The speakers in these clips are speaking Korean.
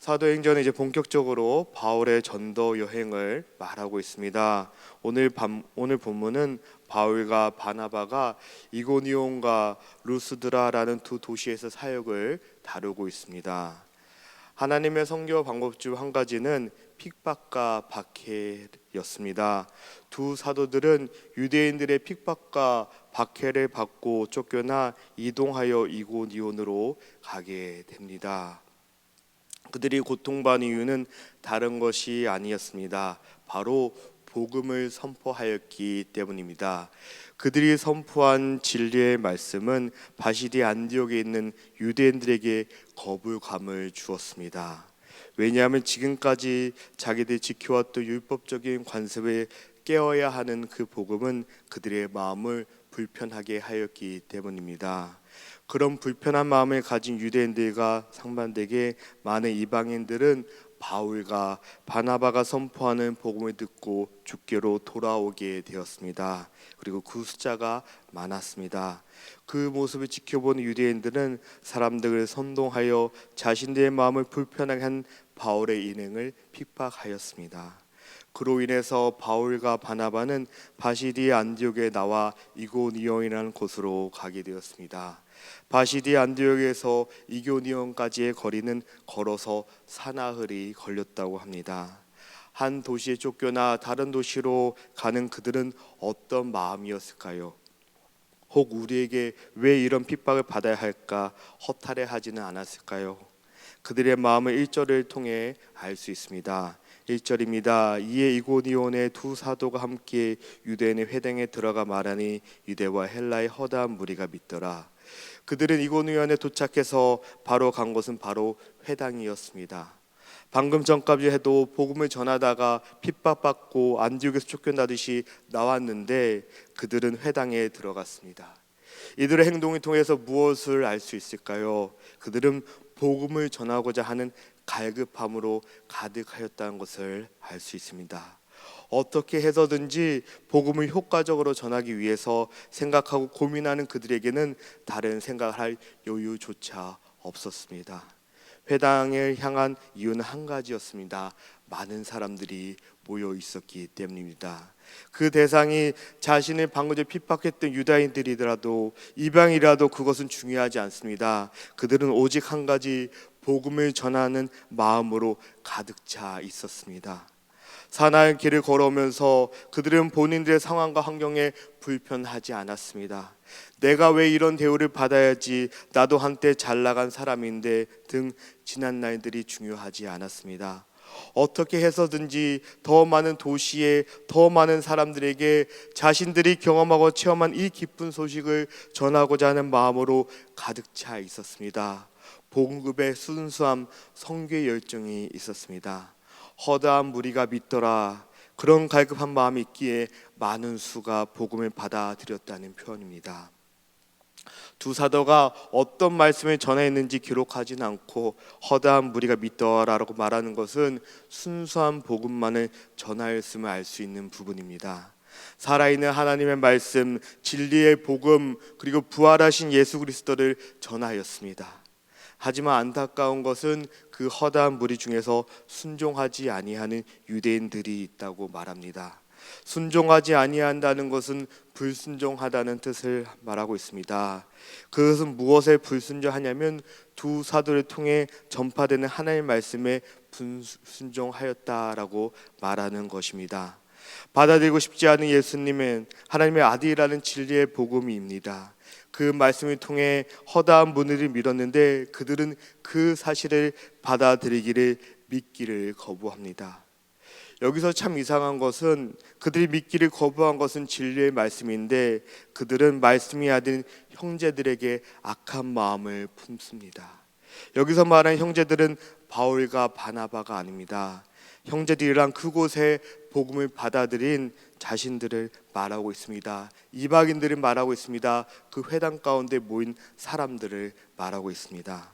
사도행전은 이제 본격적으로 바울의 전도 여행을 말하고 있습니다. 오늘 본문은 바울과 바나바가 이고니온과 루스드라라는 두 도시에서 사역을 다루고 있습니다. 하나님의 선교 방법 중 한 가지는 핍박과 박해였습니다. 두 사도들은 유대인들의 핍박과 박해를 받고 쫓겨나 이동하여 이고니온으로 가게 됩니다. 그들이 고통받은 이유는 다른 것이 아니었습니다. 바로 복음을 선포하였기 때문입니다. 그들이 선포한 진리의 말씀은 바시디 안디옥에 있는 유대인들에게 거부감을 주었습니다. 왜냐하면 지금까지 자기들이 지켜왔던 율법적인 관습에 깨어야 하는 그 복음은 그들의 마음을 불편하게 하였기 때문입니다. 그런 불편한 마음을 가진 유대인들과 상반되게 많은 이방인들은 바울과 바나바가 선포하는 복음을 듣고 주께로 돌아오게 되었습니다. 그리고 그 숫자가 많았습니다. 그 모습을 지켜보는 유대인들은 사람들을 선동하여 자신들의 마음을 불편하게 한 바울의 인행을 핍박하였습니다. 그로 인해서 바울과 바나바는 바시디 안디옥에 나와 이고니온이라는 곳으로 가게 되었습니다. 바시디 안디옥에서 이고니온까지의 거리는 걸어서 사나흘이 걸렸다고 합니다. 한 도시에 쫓겨나 다른 도시로 가는 그들은 어떤 마음이었을까요? 혹 우리에게 왜 이런 핍박을 받아야 할까 허탈해하지는 않았을까요? 그들의 마음을 1절을 통해 알 수 있습니다. 1절입니다. 이에 이고니온의 두 사도가 함께 유대인의 회당에 들어가 말하니 유대와 헬라의 허다한 무리가 믿더라. 그들은 이고니온에 도착해서 바로 간 곳은 바로 회당이었습니다. 방금 전까지 해도 복음을 전하다가 핍박받고 안디옥에서 쫓겨나듯이 나왔는데 그들은 회당에 들어갔습니다. 이들의 행동을 통해서 무엇을 알 수 있을까요? 그들은 복음을 전하고자 하는 갈급함으로 가득하였다는 것을 알 수 있습니다. 어떻게 해서든지 복음을 효과적으로 전하기 위해서 생각하고 고민하는 그들에게는 다른 생각을 할 여유조차 없었습니다. 회당을 향한 이유는 한 가지였습니다. 많은 사람들이 모여 있었기 때문입니다. 그 대상이 자신을 방금 전에 핍박했던 유다인들이더라도 이방이라도 그것은 중요하지 않습니다. 그들은 오직 한 가지 복음을 전하는 마음으로 가득 차 있었습니다. 사나운 길을 걸어오면서 그들은 본인들의 상황과 환경에 불편하지 않았습니다. 내가 왜 이런 대우를 받아야지, 나도 한때 잘 나간 사람인데 등 지난 날들이 중요하지 않았습니다. 어떻게 해서든지 더 많은 도시에 더 많은 사람들에게 자신들이 경험하고 체험한 이 기쁜 소식을 전하고자 하는 마음으로 가득 차 있었습니다. 복음의 순수함, 선교의 열정이 있었습니다. 허다한 무리가 믿더라. 그런 갈급한 마음이 있기에 많은 수가 복음을 받아들였다는 표현입니다. 두 사도가 어떤 말씀을 전했는지 기록하지는 않고 허다한 무리가 믿더라라고 말하는 것은 순수한 복음만을 전하였음을 알 수 있는 부분입니다. 살아있는 하나님의 말씀, 진리의 복음, 그리고 부활하신 예수 그리스도를 전하였습니다. 하지만 안타까운 것은 그 허다한 무리 중에서 순종하지 아니하는 유대인들이 있다고 말합니다. 순종하지 아니한다는 것은 불순종하다는 뜻을 말하고 있습니다. 그것은 무엇에 불순종하냐면 두 사도를 통해 전파되는 하나님의 말씀에 불순종하였다라고 말하는 것입니다. 받아들이고 싶지 않은 예수님은 하나님의 아들이라는 진리의 복음입니다. 그 말씀을 통해 허다한 문을 밀었는데 그들은 그 사실을 받아들이기를 믿기를 거부합니다. 여기서 참 이상한 것은 그들이 믿기를 거부한 것은 진리의 말씀인데 그들은 말씀이 아닌 형제들에게 악한 마음을 품습니다. 여기서 말하는 형제들은 바울과 바나바가 아닙니다. 형제들이란 그곳에 복음을 받아들인 자신들을 말하고 있습니다. 이방인들을 말하고 있습니다. 그 회당 가운데 모인 사람들을 말하고 있습니다.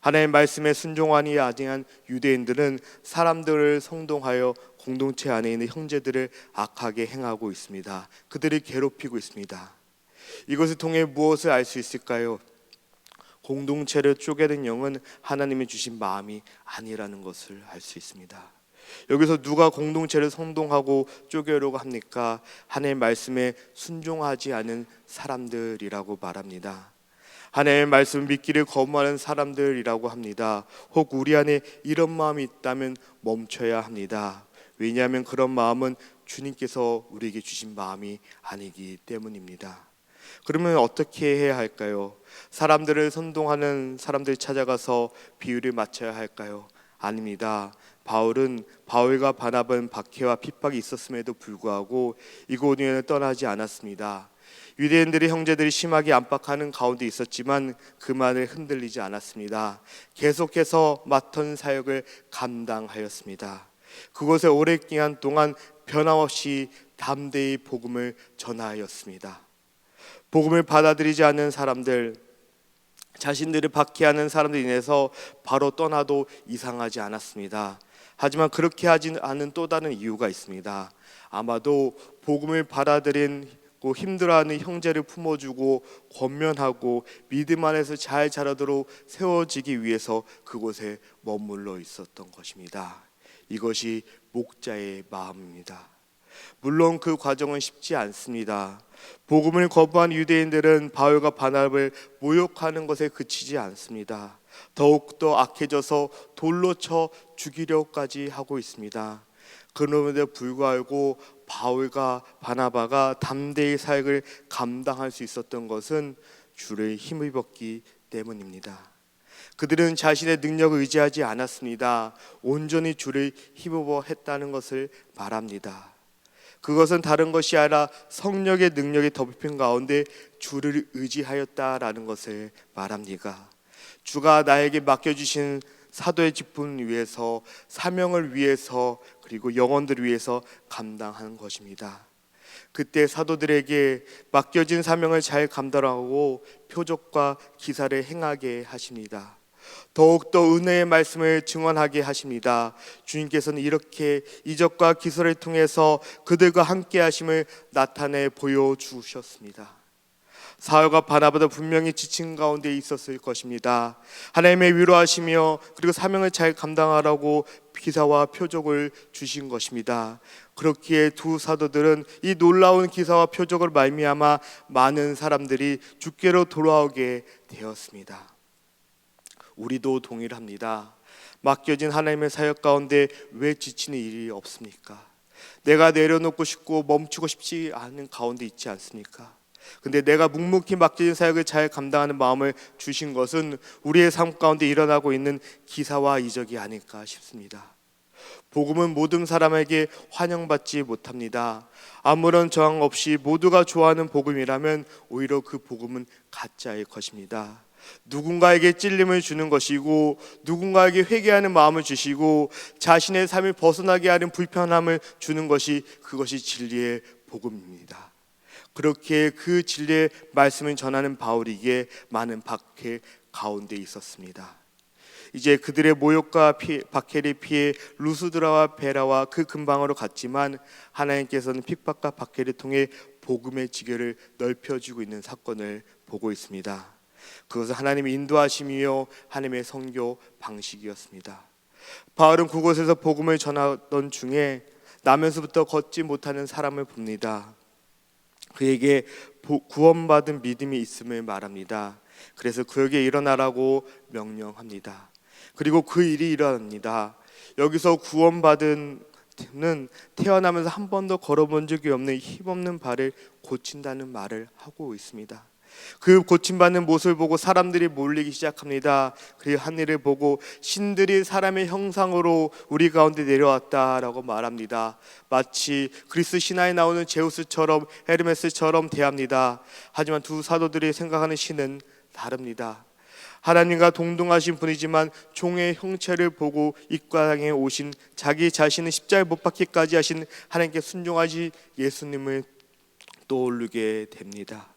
하나님의 말씀에 순종하니 아니한 유대인들은 사람들을 선동하여 공동체 안에 있는 형제들을 악하게 행하고 있습니다. 그들을 괴롭히고 있습니다. 이것을 통해 무엇을 알 수 있을까요? 공동체를 쪼개는 영은 하나님이 주신 마음이 아니라는 것을 알 수 있습니다. 여기서 누가 공동체를 선동하고 쪼개려고 합니까? 하나님의 말씀에 순종하지 않은 사람들이라고 말합니다. 하나님의 말씀을 믿기를 거부하는 사람들이라고 합니다. 혹 우리 안에 이런 마음이 있다면 멈춰야 합니다. 왜냐하면 그런 마음은 주님께서 우리에게 주신 마음이 아니기 때문입니다. 그러면 어떻게 해야 할까요? 사람들을 선동하는 사람들 찾아가서 비율을 맞춰야 할까요? 아닙니다. 바울과 바나바는 박해와 핍박이 있었음에도 불구하고 이고니온을 떠나지 않았습니다. 유대인들의 형제들이 심하게 압박하는 가운데 있었지만 그만을 흔들리지 않았습니다. 계속해서 맡은 사역을 감당하였습니다. 그곳에 오랜 기간 동안 변함없이 담대히 복음을 전하였습니다. 복음을 받아들이지 않는 사람들, 자신들을 박해하는 사람들로 인해서 바로 떠나도 이상하지 않았습니다. 하지만 그렇게 하지 않은 또 다른 이유가 있습니다. 아마도 복음을 받아들이고 힘들어하는 형제를 품어주고 권면하고 믿음 안에서 잘 자라도록 세워지기 위해서 그곳에 머물러 있었던 것입니다. 이것이 목자의 마음입니다. 물론 그 과정은 쉽지 않습니다. 복음을 거부한 유대인들은 바울과 바나바를 모욕하는 것에 그치지 않습니다. 더욱더 악해져서 돌로 쳐 죽이려고까지 하고 있습니다. 그럼에도 불구하고 바울과 바나바가 담대히 사역을 감당할 수 있었던 것은 주를 힘입었기 때문입니다. 그들은 자신의 능력을 의지하지 않았습니다. 온전히 주를 힘입어 했다는 것을 말합니다. 그것은 다른 것이 아니라 성령의 능력이 덮인 가운데 주를 의지하였다라는 것을 말합니다. 주가 나에게 맡겨주신 사도의 직분을 위해서, 사명을 위해서, 그리고 영혼들을 위해서 감당하는 것입니다. 그때 사도들에게 맡겨진 사명을 잘 감당하고 표적과 기사를 행하게 하십니다. 더욱더 은혜의 말씀을 증언하게 하십니다. 주님께서는 이렇게 이적과 기사를 통해서 그들과 함께 하심을 나타내 보여주셨습니다. 사울과 바나바도 분명히 지친 가운데 있었을 것입니다. 하나님의 위로하시며 그리고 사명을 잘 감당하라고 기사와 표적을 주신 것입니다. 그렇기에 두 사도들은 이 놀라운 기사와 표적을 말미암아 많은 사람들이 주께로 돌아오게 되었습니다. 우리도 동일합니다. 맡겨진 하나님의 사역 가운데 왜 지치는 일이 없습니까? 내가 내려놓고 싶고 멈추고 싶지 않은 가운데 있지 않습니까? 근데 내가 묵묵히 맡겨진 사역을 잘 감당하는 마음을 주신 것은 우리의 삶 가운데 일어나고 있는 기사와 이적이 아닐까 싶습니다. 복음은 모든 사람에게 환영받지 못합니다. 아무런 저항 없이 모두가 좋아하는 복음이라면 오히려 그 복음은 가짜일 것입니다. 누군가에게 찔림을 주는 것이고 누군가에게 회개하는 마음을 주시고 자신의 삶을 벗어나게 하는 불편함을 주는 것이 그것이 진리의 복음입니다. 그렇게 그 진리의 말씀을 전하는 바울에게 많은 박해 가운데 있었습니다. 이제 그들의 모욕과 박해를 피해 루스드라와 베라와 그 근방으로 갔지만 하나님께서는 핍박과 박해를 통해 복음의 지교를 넓혀주고 있는 사건을 보고 있습니다. 그것은 하나님의 인도하심이요 하나님의 선교 방식이었습니다. 바울은 그곳에서 복음을 전하던 중에 나면서부터 걷지 못하는 사람을 봅니다. 그에게 구원받은 믿음이 있음을 말합니다. 그래서 그에게 일어나라고 명령합니다. 그리고 그 일이 일어납니다. 여기서 구원받은 는 태어나면서 한 번도 걸어본 적이 없는 힘없는 발을 고친다는 말을 하고 있습니다. 그 고침받는 모습을 보고 사람들이 몰리기 시작합니다. 그리고 하늘을 보고 신들이 사람의 형상으로 우리 가운데 내려왔다라고 말합니다. 마치 그리스 신화에 나오는 제우스처럼 헤르메스처럼 대합니다. 하지만 두 사도들이 생각하는 신은 다릅니다. 하나님과 동등하신 분이지만 종의 형체를 보고 이 땅에 오신 자기 자신을 십자가에 못 박기까지 하신 하나님께 순종하신 예수님을 떠올리게 됩니다.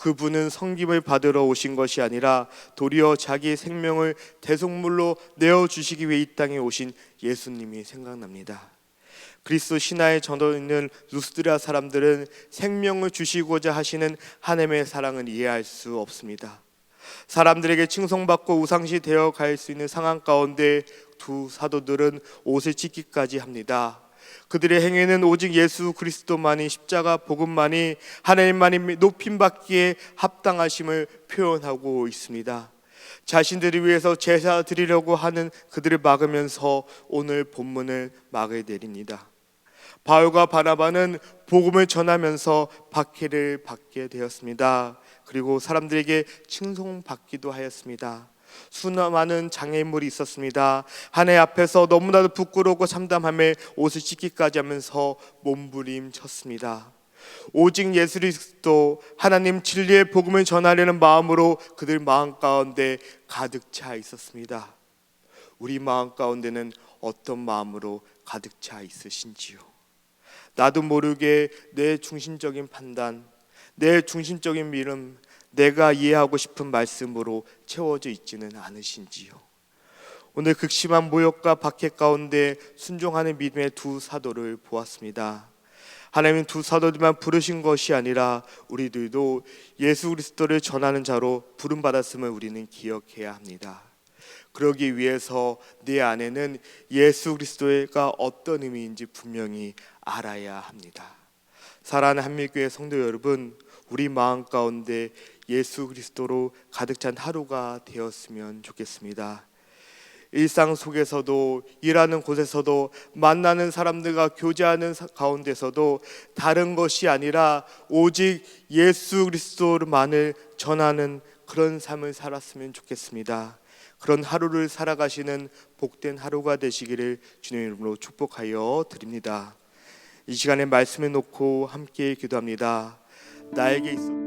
그분은 섬김을 받으러 오신 것이 아니라 도리어 자기의 생명을 대속물로 내어주시기 위해 이 땅에 오신 예수님이 생각납니다. 그리스도 신화에 전혀 있는 루스드라 사람들은 생명을 주시고자 하시는 하나님의 사랑을 이해할 수 없습니다. 사람들에게 칭송받고 우상시 되어 갈 수 있는 상황 가운데 두 사도들은 옷을 찢기까지 합니다. 그들의 행위는 오직 예수 그리스도만이, 십자가 복음만이, 하나님만이 높임받기에 합당하심을 표현하고 있습니다. 자신들을 위해서 제사 드리려고 하는 그들을 막으면서 오늘 본문을 막을 내립니다. 바울과 바나바는 복음을 전하면서 박해를 받게 되었습니다. 그리고 사람들에게 칭송받기도 하였습니다. 수많은 장애물이 있었습니다. 하나님 앞에서 너무나도 부끄럽고 참담함에 옷을 찢기까지 하면서 몸부림쳤습니다. 오직 예수 그리스도 하나님 진리의 복음을 전하려는 마음으로 그들 마음 가운데 가득 차 있었습니다. 우리 마음 가운데는 어떤 마음으로 가득 차 있으신지요? 나도 모르게 내 중심적인 판단, 내 중심적인 믿음, 내가 이해하고 싶은 말씀으로 채워져 있지는 않으신지요? 오늘 극심한 모욕과 박해 가운데 순종하는 믿음의 두 사도를 보았습니다. 하나님은 두 사도들만 부르신 것이 아니라 우리들도 예수 그리스도를 전하는 자로 부름받았음을 우리는 기억해야 합니다. 그러기 위해서 내 안에는 예수 그리스도가 어떤 의미인지 분명히 알아야 합니다. 사랑하는 한밀교회 성도 여러분, 우리 마음 가운데 예수 그리스도로 가득 찬 하루가 되었으면 좋겠습니다. 일상 속에서도, 일하는 곳에서도, 만나는 사람들과 교제하는 가운데서도 다른 것이 아니라 오직 예수 그리스도만을 전하는 그런 삶을 살았으면 좋겠습니다. 그런 하루를 살아가시는 복된 하루가 되시기를 주님의 이름으로 축복하여 드립니다. 이 시간에 말씀을 놓고 함께 기도합니다. 나에게 있어